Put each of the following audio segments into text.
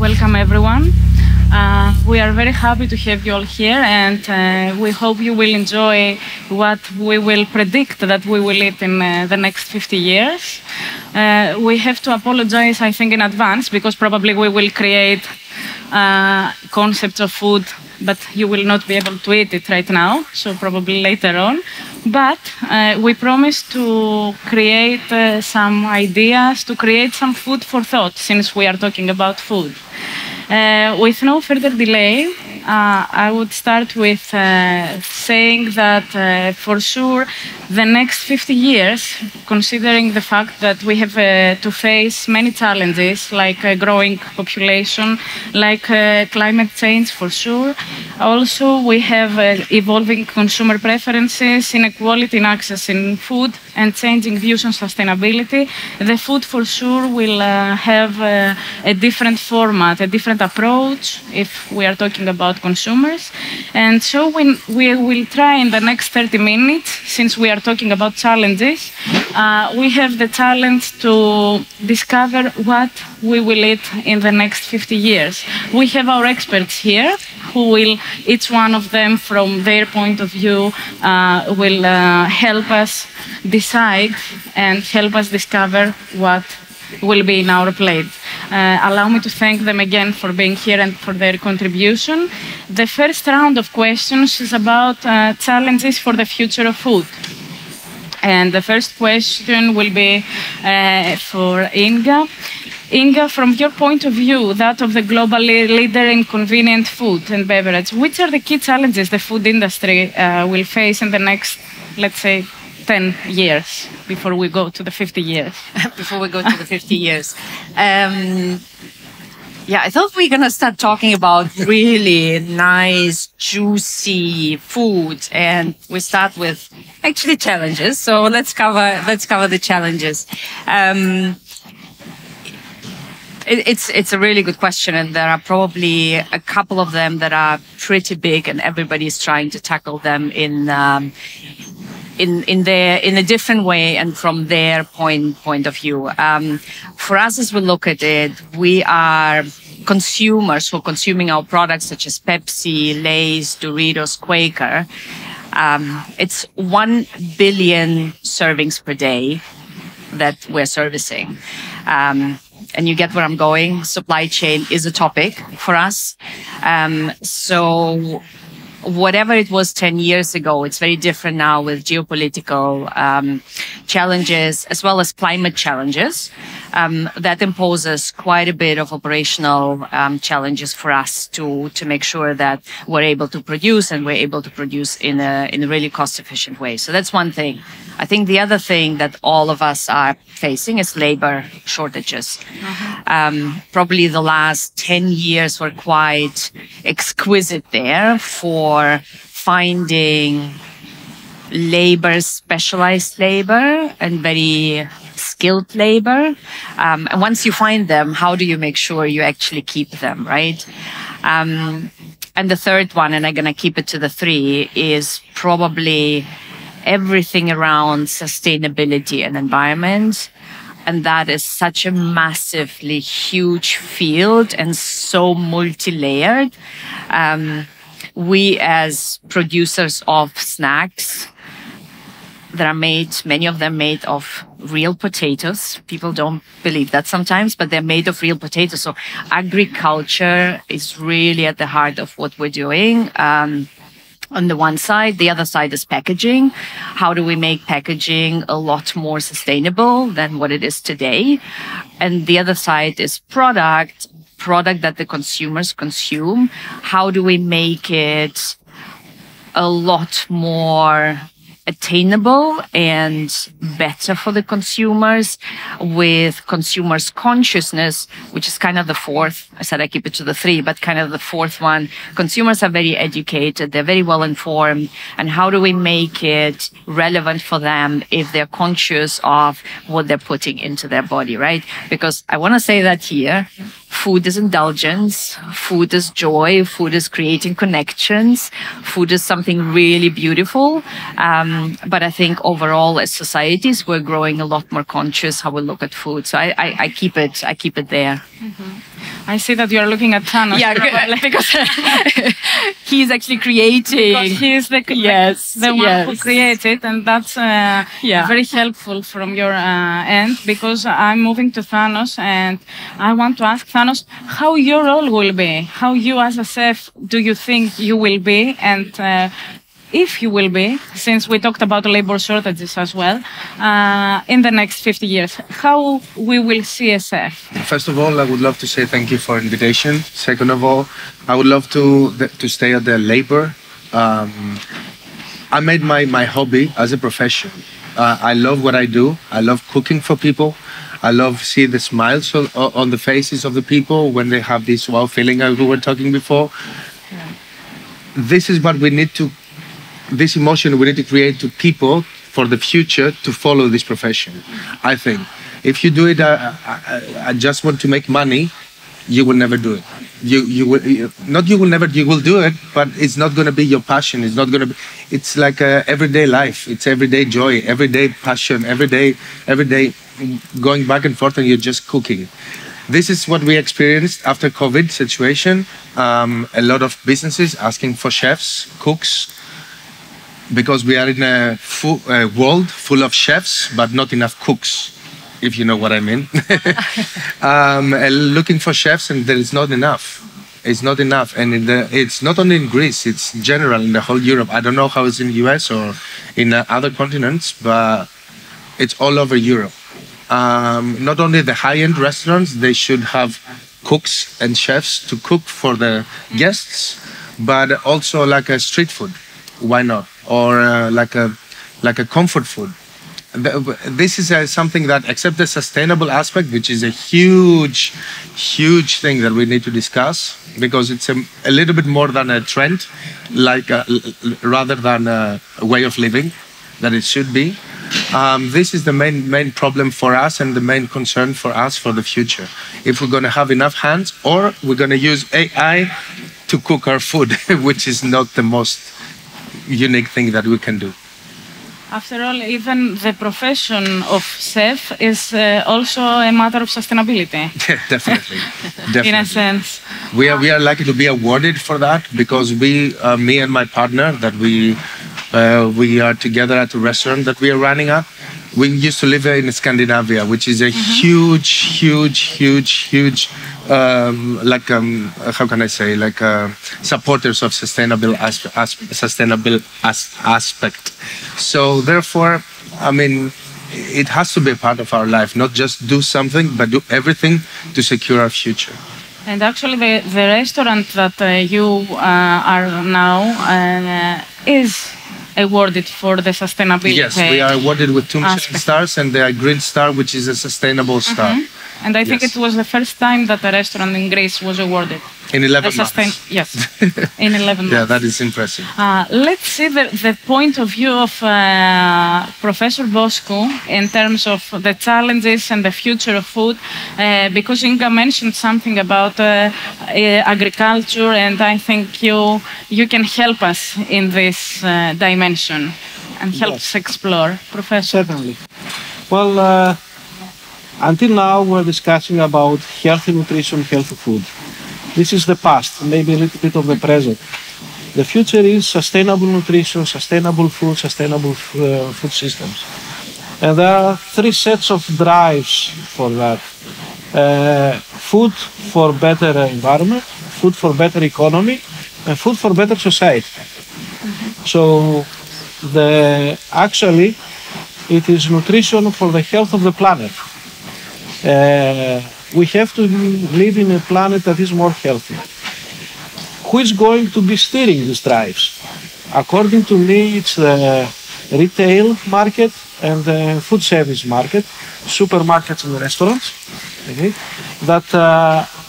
welcome everyone. We are very happy to have you all here, and we hope you will enjoy what we will predict that we will eat in the next 50 years. We have to apologize, I think, in advance, because probably we will create concepts of food, but you will not be able to eat it right now, so probably later on. But we promise to create some ideas, to create some food for thought, since we are talking about food. With no further delay, I would start with saying that for sure the next 50 years, considering the fact that we have to face many challenges like a growing population, like climate change for sure. Also, we have evolving consumer preferences, inequality in access in food, and changing views on sustainability. The food for sure will have a different format, a different approach if we are talking about consumers. And so we will try in the next 30 minutes, since we are talking about challenges, we have the challenge to discover what we will eat in the next 50 years. We have our experts here who will, each one of them from their point of view, will help us decide and help us discover what will be in our plate. Allow me to thank them again for being here and for their contribution. The first round of questions is about challenges for the future of food. And the first question will be for Inga. Inga, from your point of view, that of the global leader in convenient food and beverage, which are the key challenges the food industry will face in the next, let's say, 10 years before we go to the 50 years? Before we go to the 50 years. Yeah, I thought we were going to start talking about really nice, juicy food, and we start with actually challenges. So let's cover the challenges. It's a really good question, and there are probably a couple of them that are pretty big, and everybody's trying to tackle them in a different way and from their point of view. For us, as we look at it, we are consumers who are consuming our products such as Pepsi, Lay's, Doritos, Quaker. It's 1 billion servings per day that we're servicing. And you get where I'm going. Supply chain is a topic for us. So whatever it was 10 years ago, it's very different now with geopolitical challenges as well as climate challenges. That imposes quite a bit of operational challenges for us to make sure that we're able to produce, and we're able to produce in a really cost-efficient way. So that's one thing. I think the other thing that all of us are facing is labor shortages. Probably the last 10 years were quite exquisite there for finding labor, specialized labor, and very skilled labor. And once you find them, how do you make sure you actually keep them, right? And the third one, and I'm going to keep it to the three, is probably everything around sustainability and environment. And that is such a massively huge field and so multi-layered. We as producers of snacks that are made, many of them made of real potatoes. People don't believe that sometimes, but they're made of real potatoes. So agriculture is really at the heart of what we're doing. On the one side, the other side is packaging. How do we make packaging a lot more sustainable than what it is today? And the other side is product that the consumers consume. How do we make it a lot more attainable and better for the consumers, with consumers' consciousness, which is kind of the fourth. I said I keep it to the three, but kind of the fourth one. Consumers are very educated. They're very well informed. And how do we make it relevant for them if they're conscious of what they're putting into their body, right? Because I want to say that here, food is indulgence, food is joy, food is creating connections, food is something really beautiful. But I think overall as societies, we're growing a lot more conscious how we look at food. So I keep it there. Mm-hmm. I see that you are looking at Thanos. Yeah, because he's actually creating. Because he is the one who created, and that's very helpful from your end, because I'm moving to Thanos, and I want to ask Thanos how your role will be, how you as a chef do you think you will be, and if you will be, since we talked about labor shortages as well, in the next 50 years, how we will see a chef? First of all, I would love to say thank you for invitation. Second of all, I would love to stay at the labor. I made my hobby as a profession. I love what I do. I love cooking for people. I love seeing the smiles on the faces of the people when they have this wow feeling as we were talking before. This is what we need to, this emotion we need to create to people for the future to follow this profession. I think if you do it, I just want to make money, you will never do it. You will do it, but it's not going to be your passion. It's not going to be, it's like everyday life. It's everyday joy, everyday passion, every day going back and forth, and you're just cooking. This is what we experienced after COVID situation. A lot of businesses asking for chefs, cooks, because we are in a world full of chefs, but not enough cooks, if you know what I mean. Looking for chefs, and there is not enough. It's not enough. And it's not only in Greece, it's general in the whole Europe. I don't know how it's in the US or in other continents, but it's all over Europe. Not only the high-end restaurants, they should have cooks and chefs to cook for the guests, but also like a street food. Why not? Or like a comfort food. This is something that, except the sustainable aspect, which is a huge thing that we need to discuss, because it's a little bit more than a trend, rather than a way of living that it should be. This is the main problem for us and the main concern for us for the future. If we're going to have enough hands, or we're going to use AI to cook our food, which is not the most unique thing that we can do. After all, even the profession of chef is also a matter of sustainability. Definitely. In a sense. We are lucky to be awarded for that, because me and my partner, that we are together at a restaurant that we are running at. We used to live in Scandinavia, which is a huge, how can I say, supporters of sustainable aspect. So therefore, I mean, it has to be a part of our life, not just do something, but do everything to secure our future. And actually, the restaurant that you are now is awarded for the sustainability. Yes, we are awarded with 2 Michelin stars, and the Green Star, which is a sustainable star. And I think it was the first time that a restaurant in Greece was awarded. In 11 months. Yes, in 11 months. Yeah, that is impressive. Let's see the point of view of Professor Boskou in terms of the challenges and the future of food, because Inga mentioned something about agriculture, and I think you can help us in this dimension and help us explore. Professor. Certainly. Well, until now we're discussing about healthy nutrition, healthy food. This is the past, maybe a little bit of the present. The future is sustainable nutrition, sustainable food, sustainable food systems. And there are 3 sets of drives for that. Food for better environment, food for better economy, and food for better society. So actually it is nutrition for the health of the planet. We have to live in a planet that is more healthy. Who is going to be steering these drives? According to me, it's the retail market and the food service market, supermarkets and restaurants. Okay? That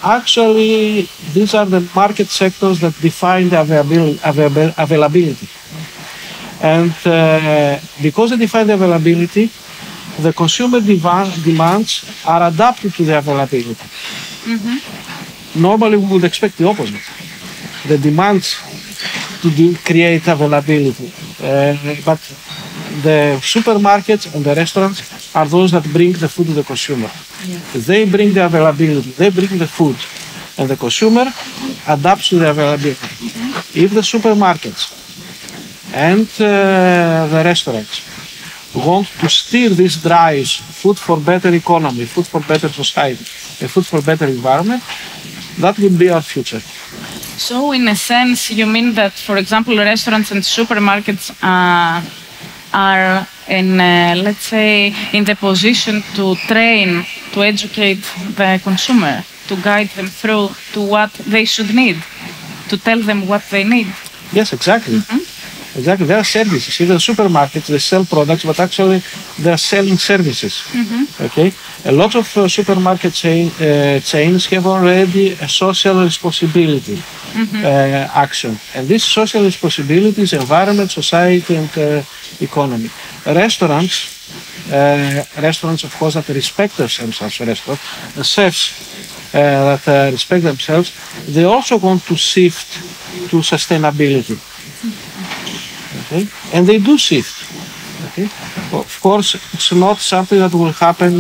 actually these are the market sectors that define the availability. And because they define the availability, the consumer demands are adapted to the availability. Normally we would expect the opposite. The demands to create availability. But the supermarkets and the restaurants are those that bring the food to the consumer. Yes. They bring the availability, they bring the food. and the consumer adapts to the availability. If the supermarkets and the restaurants want to steer these drives, food for better economy, food for better society, and food for better environment, that will be our future. So in a sense, you mean that, for example, restaurants and supermarkets are in, let's say, in the position to train, to educate the consumer, to guide them through to what they should need, to tell them what they need. Yes, exactly. Exactly. There are services. In the supermarkets, they sell products, but actually they are selling services. Okay. A lot of supermarket chains have already a social responsibility action, and this social responsibility is environment, society, and economy. Restaurants, of course, that respect themselves as restaurants, and chefs that respect themselves, they also want to shift to sustainability. Okay? And they do shift. Okay? Of course, it's not something that will happen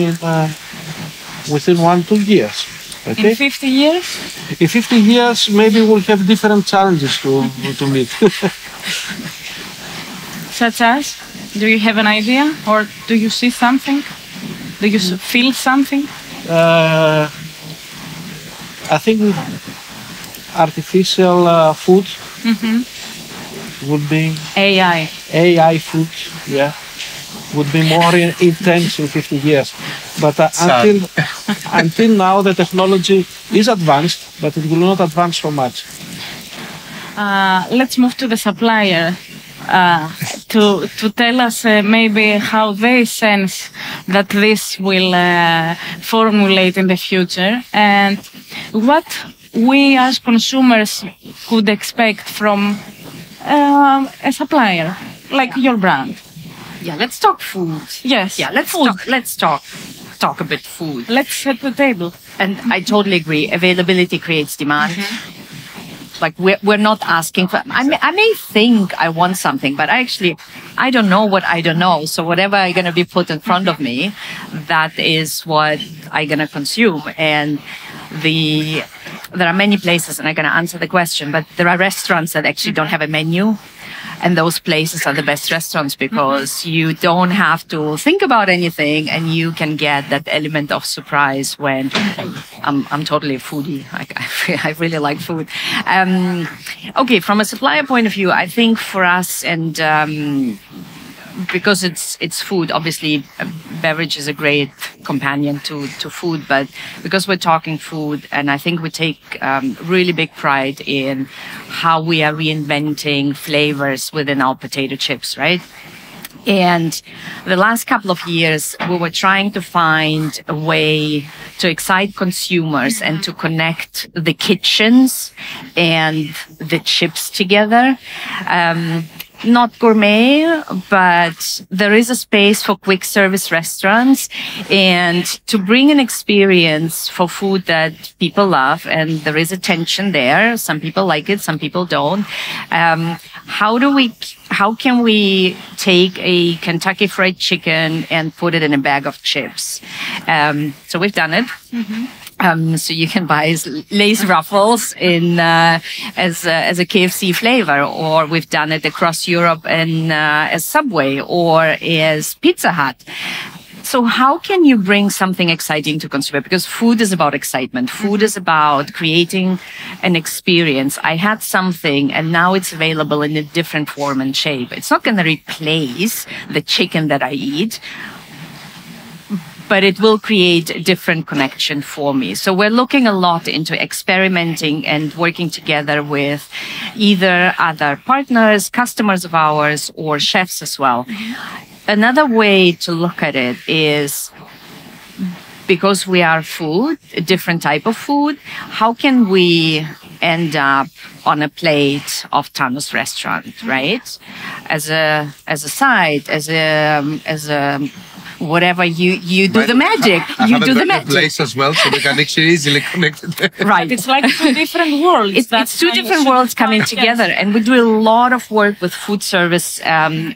within 1-2 years. Okay? In 50 years? In 50 years, maybe we'll have different challenges to meet. Such as? Do you have an idea? Or do you see something? Do you feel something? I think artificial food would be... AI food, yeah, would be more intense in 50 years. But until now, the technology is advanced, but it will not advance so much. Let's move to the supplier to tell us maybe how they sense that this will formulate in the future, and what we as consumers could expect from a supplier like your brand. Yeah, let's talk food. Yes. Yeah, let's talk a bit food. Let's set the table. And I totally agree. Availability creates demand. Like we're not asking for. I may think I want something, but I don't know what I don't know. So whatever I'm gonna be put in front of me, that is what I'm gonna consume. And there are many places, and I'm gonna answer the question, but there are restaurants that actually don't have a menu. And those places are the best restaurants because you don't have to think about anything, and you can get that element of surprise when I'm totally a foodie. I really like food. Okay, from a supplier point of view, I think for us, and because it's food, obviously beverage is a great companion to food, but because we're talking food, and I think we take really big pride in how we are reinventing flavors within our potato chips, right? And the last couple of years, we were trying to find a way to excite consumers and to connect the kitchens and the chips together. Not gourmet, but there is a space for quick service restaurants and to bring an experience for food that people love. And there is a tension there. Some people like it, some people don't. How can we take a Kentucky Fried Chicken and put it in a bag of chips? So we've done it. So you can buy Lay's Ruffles as a KFC flavor, or we've done it across Europe as Subway or as Pizza Hut. So how can you bring something exciting to consumer? Because food is about excitement. Food is about creating an experience. I had something and now it's available in a different form and shape. It's not going to replace the chicken that I eat, but it will create a different connection for me. So we're looking a lot into experimenting and working together with either other partners, customers of ours, or chefs as well. Another way to look at it is, because we are food, a different type of food, how can we end up on a plate of Thanos restaurant, right? As a side, as a whatever, you do the magic. I You have do a the better magic. place as well, so we can actually easily connect it. Right. It's like two different worlds. It's two different worlds coming together, and we do a lot of work with food service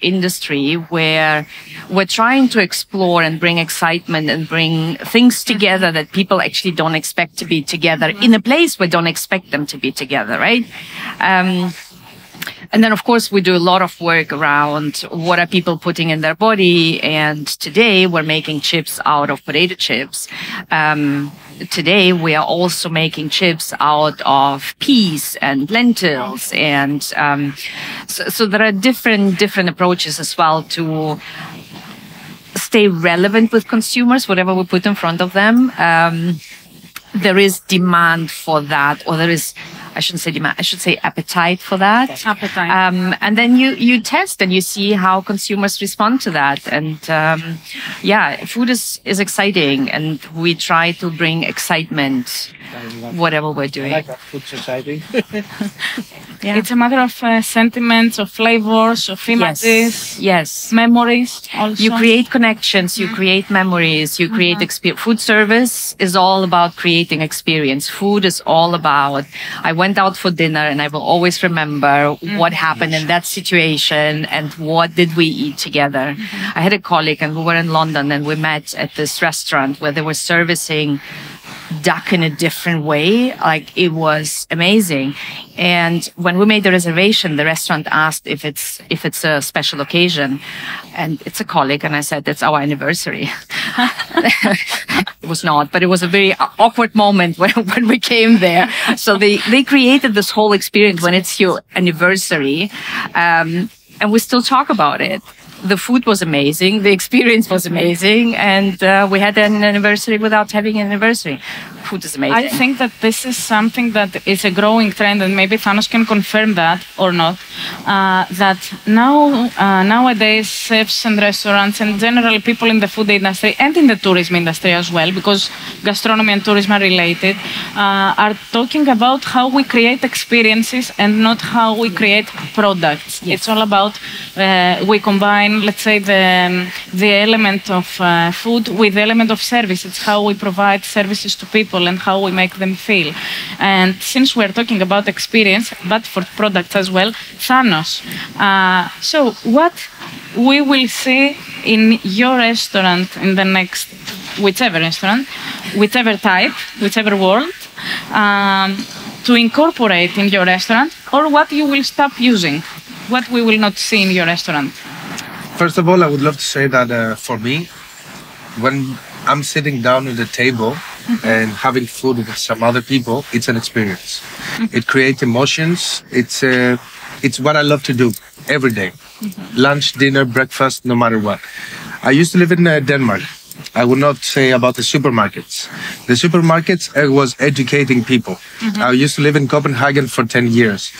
industry where we're trying to explore and bring excitement and bring things together that people actually don't expect to be together in a place where don't expect them to be together, right? And then, of course, we do a lot of work around what are people putting in their body. And today we're making chips out of potato chips. Today we are also making chips out of peas and lentils. And so there are different approaches as well to stay relevant with consumers, whatever we put in front of them. There is demand for that, or there is, I shouldn't say demand, I should say appetite for that. Appetite. And then you test and you see how consumers respond to that. And food is exciting, and we try to bring excitement whatever we're doing. I like that food's exciting. Yeah. It's a matter of sentiments, of flavors, of images, Yes. memories also. You create connections, you create memories, you create experience. Food service is all about creating experience. Food is all about, I went out for dinner and I will always remember what happened in that situation and what did we eat together. I had a colleague and we were in London and we met at this restaurant where they were servicing duck in a different way. Like, it was amazing. And when we made the reservation, the restaurant asked if it's a special occasion, and it's a colleague, and I said, that's our anniversary. It was not, but it was a very awkward moment when we came there. So they created this whole experience when it's your anniversary, and we still talk about it. The food was amazing. The experience was amazing. And we had an anniversary without having an anniversary. Food is amazing. I think that this is something that is a growing trend, and maybe Thanos can confirm that or not, that nowadays chefs and restaurants and generally people in the food industry and in the tourism industry as well, because gastronomy and tourism are related, are talking about how we create experiences and not how we create products. Yes. It's all about we combine, let's say, the element of food with the element of service. It's how we provide services to people and how we make them feel. And since we're talking about experience, but for products as well, Thanos. So what we will see in your restaurant in the next, whichever restaurant, whichever type, whichever world, to incorporate in your restaurant, or what you will stop using, what we will not see in your restaurant? First of all, I would love to say that for me, when I'm sitting down at the table and having food with some other people, it's an experience. It creates emotions. It's what I love to do every day. Lunch, dinner, breakfast, no matter what. I used to live in Denmark. I would not say about the supermarkets. The supermarkets was educating people. I used to live in Copenhagen for 10 years.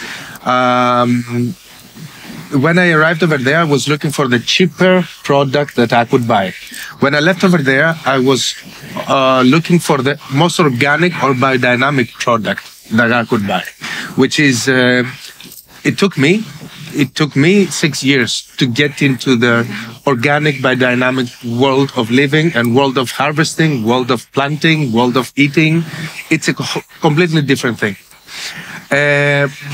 When I arrived over there, I was looking for the cheaper product that I could buy. When I left over there, I was looking for the most organic or biodynamic product that I could buy, which is, it took me 6 years to get into the organic biodynamic world of living and world of harvesting, world of planting, world of eating. It's a completely different thing.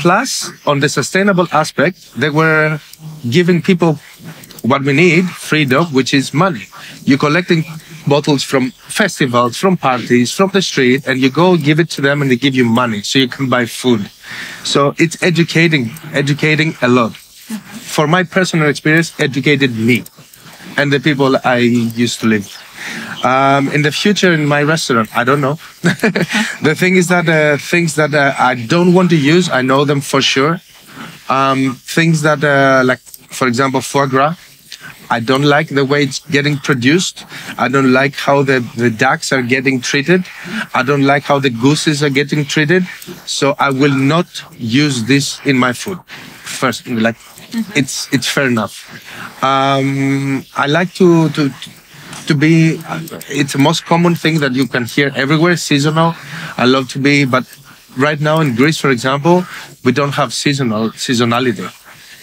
Plus, on the sustainable aspect, they were giving people what we need, freedom, which is money. You're collecting bottles from festivals, from parties, from the street, and you go give it to them and they give you money so you can buy food. So it's educating a lot. For my personal experience, educated me and the people I used to live with. In the future, in my restaurant, I don't know. The thing is that things that I don't want to use, I know them for sure. Things that, like, for example, foie gras, I don't like the way it's getting produced. I don't like how the ducks are getting treated. I don't like how the gooses are getting treated. So I will not use this in my food. First, like, it's fair enough. I like to be, it's the most common thing that you can hear everywhere, seasonal. I love to be, but right now in Greece, for example, we don't have seasonality.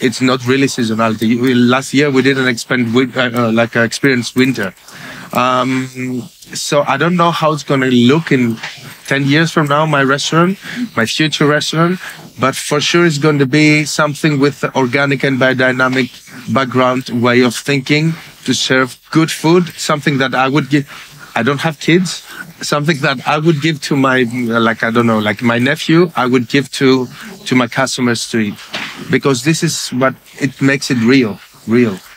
It's not really seasonality. Last year we didn't experience winter. So I don't know how it's going to look in 10 years from now, my restaurant, my future restaurant, but for sure it's going to be something with the organic and biodynamic background way of thinking to serve good food, something that I would give. I don't have kids, something that I would give to my, like my nephew, I would give to my customers to eat, because this is what it makes it real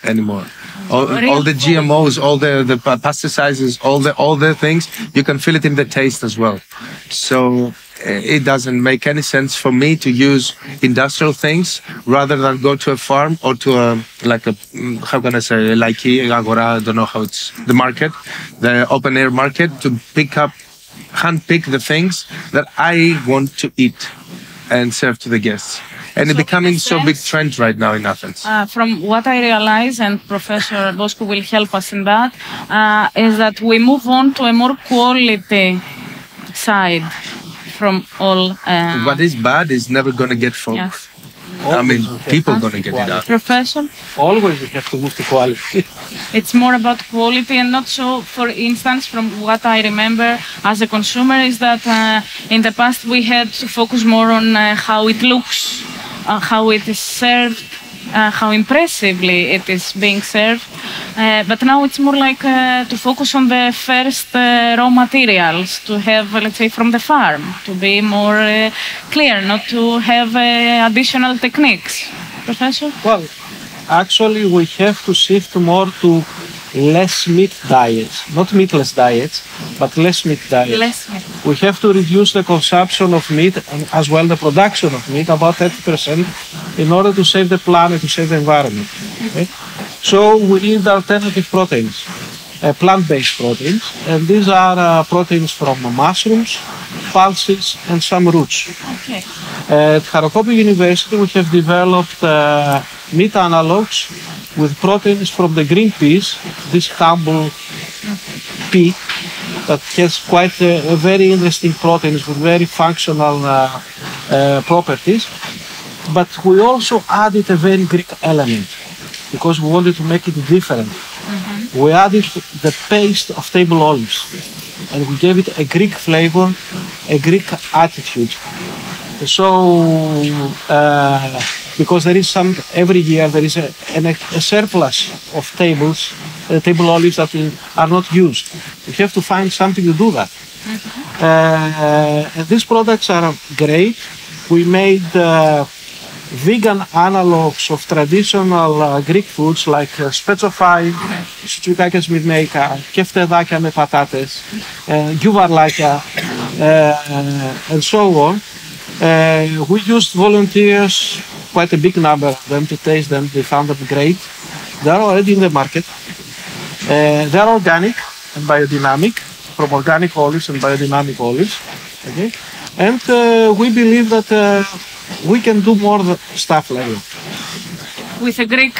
anymore. All the GMOs, all the pesticides, all the things, you can feel it in the taste as well. So it doesn't make any sense for me to use industrial things rather than go to a farm or to how can I say, like Agora, I don't know how it's, the market, the open air market, to handpick the things that I want to eat and serve to the guests. And it's becoming so big trend right now in Athens. From what I realize, and Professor Boskou will help us in that, is that we move on to a more quality side from all. What is bad is never going to get folk. Yes. I mean, people going to get it out. Professor? Always we have to move to quality. It's more about quality and not so, for instance, from what I remember as a consumer, is that in the past we had to focus more on how it looks, how it is served, how impressively it is being served. But now it's more like to focus on the first raw materials, to have, let's say, from the farm, to be more clear, not to have additional techniques. Professor? Well, actually we have to shift more to less meat diets, not meatless diets, but less meat diets. Less meat. We have to reduce the consumption of meat and as well the production of meat about 30% in order to save the planet, to save the environment. Okay? So we need alternative proteins, plant-based proteins, and these are proteins from mushrooms, pulses, and some roots. Okay. At Harokopio University we have developed meat analogs with proteins from the green peas, this humble pea that has quite a very interesting proteins with very functional properties. But we also added a very Greek element because we wanted to make it different. We added the paste of table olives and we gave it a Greek flavor, a Greek attitude. So, because there is every year there is a surplus of table olives that are not used. We have to find something to do that. And these products are great. We made vegan analogs of traditional Greek foods like spetsofai, σουτσουκάκες με μέικα, κεφτεδάκια με πατάτες, γιουβαρλάκια, and so on. We used volunteers, quite a big number of them, to taste them. They found them great. They are already in the market. They are organic and biodynamic, from organic olives and biodynamic olives. Okay? And we believe that we can do more stuff like that. With a Greek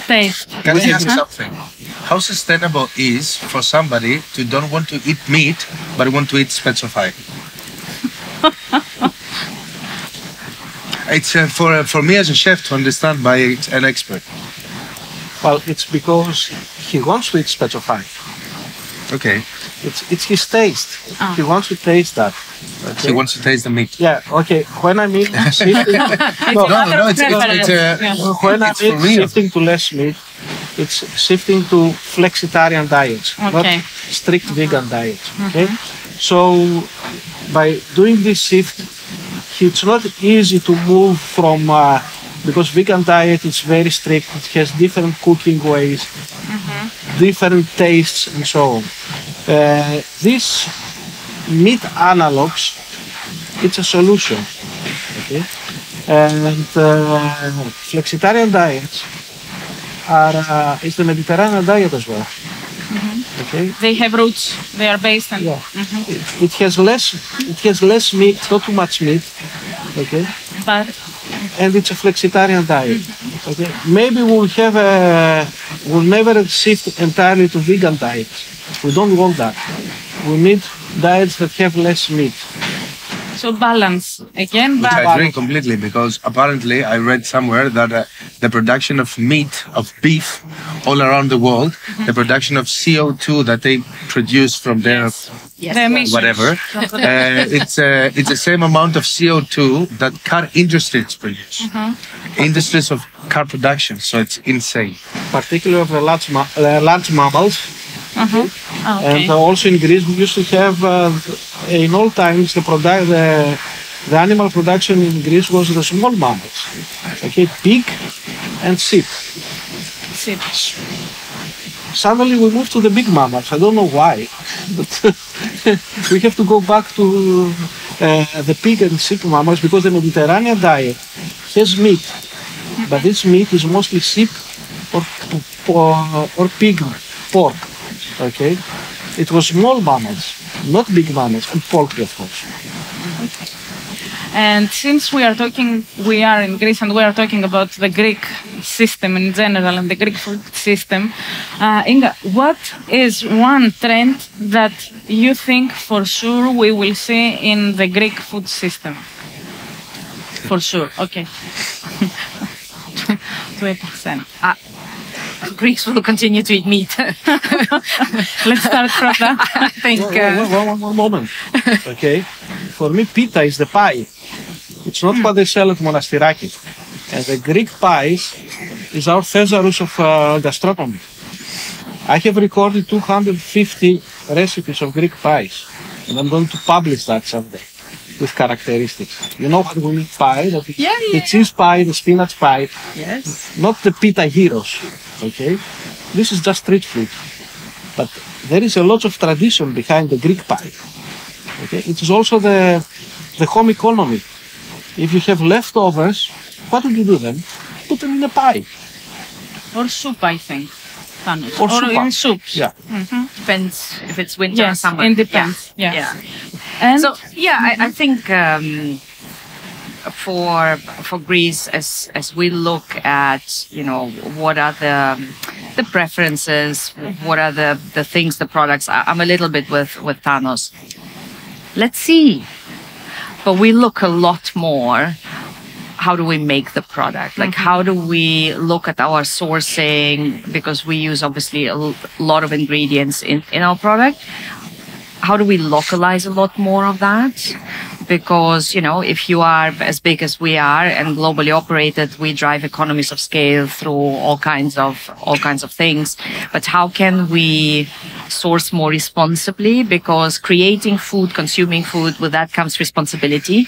taste. Can I ask something? How sustainable is for somebody to don't want to eat meat, but want to eat spetsofai? It's for me as a chef to understand by an expert. Well, it's because he wants to eat spetsofai. Okay. It's his taste. He wants to taste that. Okay? He wants to taste the meat. Yeah. Okay. When I mean shifting, when I mean shifting to less meat, it's shifting to flexitarian diets, not strict vegan diets. Okay. So by doing this shift, it's not easy to move from because vegan diet is very strict. It has different cooking ways, different tastes, and so on. These meat analogs, it's a solution. Okay? And flexitarian diets it's the Mediterranean diet as well. Okay? They have roots. They are based on. Yeah. It has less meat, not too much meat. Okay. But and it's a flexitarian diet. Okay. Maybe we'll never shift entirely to vegan diets. We don't want that. We need diets that have less meat. So balance again. Which I agree completely, because apparently I read somewhere that the production of meat, of beef, all around the world, the production of CO2 that they produce from their whatever, it's the same amount of CO2 that car industries produce, industries of car production. So it's insane. Particularly of the large mammals. Okay. And also in Greece, we used to have, in all times, the animal production in Greece was the small mammals. Okay, pig and sheep. Suddenly we moved to the big mammals. I don't know why, but we have to go back to the pig and sheep mammals, because the Mediterranean diet has meat, but this meat is mostly sheep or pig, pork. Okay, it was small mammals, not big mammals, and poultry, of course. And since we are in Greece and we are talking about the Greek system in general and the Greek food system, Inga, what is one trend that you think for sure we will see in the Greek food system? For sure, okay. 20%. Greeks will continue to eat meat. Let's start from that. I think. One moment. Okay. For me, pita is the pie. It's not what they sell at Monastiraki. And the Greek pies is our thesaurus of gastronomy. I have recorded 250 recipes of Greek pies, and I'm going to publish that someday with characteristics. You know what we mean pie? The cheese pie, the spinach pie. Yes. Not the pita heroes. Okay, this is just street food, but there is a lot of tradition behind the Greek pie. Okay, it is also the home economy. If you have leftovers, what do you do then? Put them in a pie. Or soup, I think. Thanos. Or soup. In soups. Yeah. Depends if it's winter or summer. It depends. Yeah. And So I think for Greece, as we look at, what are the preferences, what are the things, the products. I'm a little bit with Thanos. Let's see. But we look a lot more, how do we make the product? Like, how do we look at our sourcing? Because we use, obviously, a lot of ingredients in our product. How do we localize a lot more of that? Because, if you are as big as we are and globally operated, we drive economies of scale through all kinds of things. But how can we source more responsibly? Because creating food, consuming food, with that comes responsibility.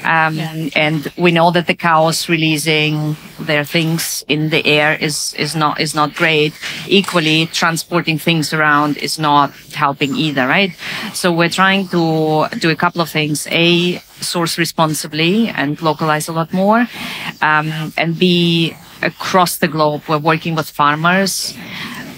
And we know that the cows releasing their things in the air is not great. Equally, transporting things around is not helping either, right? So we're trying to do a couple of things. A, source responsibly and localize a lot more. And B, across the globe, we're working with farmers,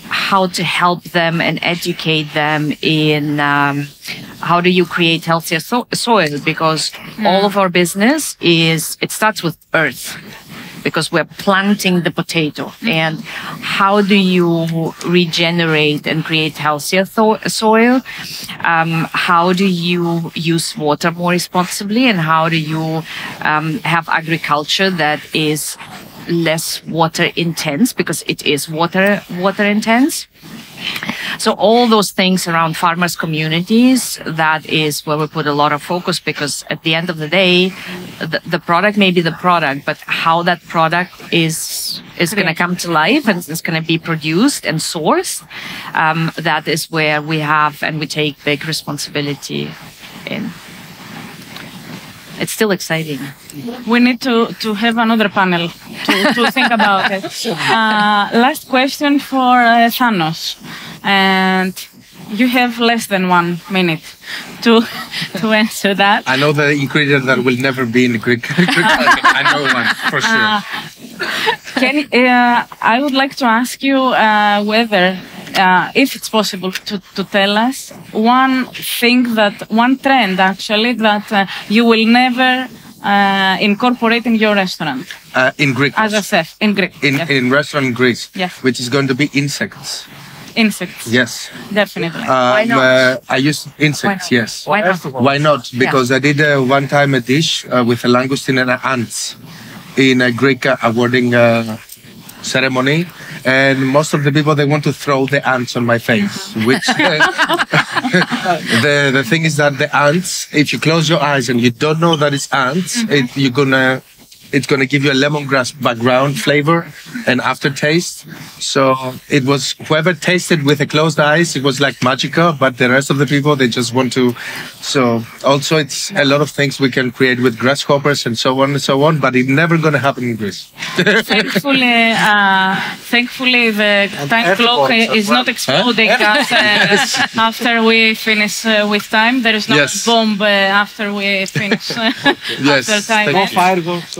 how to help them and educate them in how do you create healthier soil, because all of our business it starts with earth, because we're planting the potato. And how do you regenerate and create healthier soil? How do you use water more responsibly? And how do you have agriculture that is less water intense, because it is water intense? So all those things around farmers' communities, that is where we put a lot of focus, because at the end of the day, the product may be the product, but how that product is going to come to life and is going to be produced and sourced, that is where we have and we take big responsibility in. It's still exciting. We need to have another panel to think about it. Last question for Thanos. And you have less than 1 minute to answer that. I know the ingredient that will never be in the Greek culture. I know one, for sure. I would like to ask you whether, if it's possible, to tell us one trend actually that you will never incorporate in your restaurant. In Greek. As a chef, in Greek. In restaurant in Greece. Yes. Which is going to be insects. Insects. Yes. Definitely. Why not? I used insects, yes. Why not? Why not? Because I did one time a dish with a langoustine and ants in a Greek awarding ceremony. And most of the people, they want to throw the ants on my face, which the thing is that the ants, if you close your eyes and you don't know that it's ants, it's gonna give you a lemongrass background flavor and aftertaste. So it was whoever tasted with the closed eyes, it was like magical, but the rest of the people, they just want to. So also it's a lot of things we can create with grasshoppers and so on and so on, but it's never gonna happen in Greece. Thankfully, the time clock is not exploding after we finish with time. There is no bomb after we finish after time. No fireworks.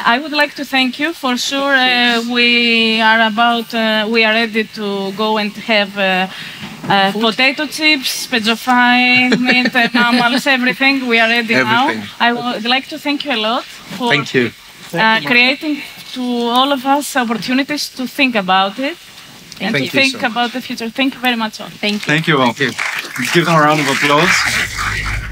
I would like to thank you for sure. We are ready to go and have potato chips, pejofai, meat, mammals, everything. We are ready now. I would like to thank you a lot for creating to all of us opportunities to think about it and to think about the future. Thank you very much all. Thank you. Thank you all. Give them a round of applause.